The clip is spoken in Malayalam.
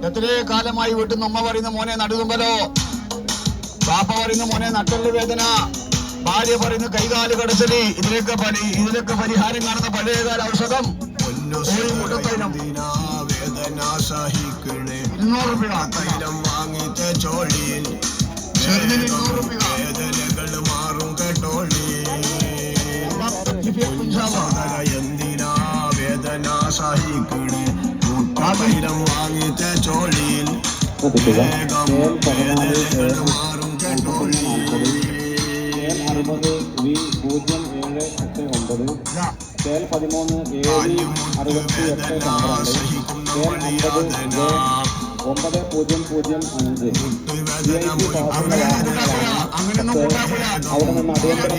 എത്രേ കാലമായി വീട്ടിൽ നമ്മ പറയുന്ന മോനെ നടുതുമ്പലോ, പാപ്പ പറയുന്ന മോനെ നട്ടല് വേദന, ഭാര്യ പറയുന്ന കൈകാല് കടച്ചല്, ഇതിലൊക്കെ പരിഹാരം കാണുന്ന പഴയകാല ഔഷധം 200 രൂപ വാങ്ങിച്ച ചോളിയിൽ വേദനകൾ മാറും കേട്ടോളി. എന്തിനാ വേദന സഹിക്കണേ, തൈലം വാങ്ങിച്ച ചോളിയിൽ വേഗം വേദനകൾ മാറും കേട്ടോളി. 60 V0789 KL 13 AD 68 9005 അങ്ങനെ അവിടെ നിന്ന് അടിയന്തര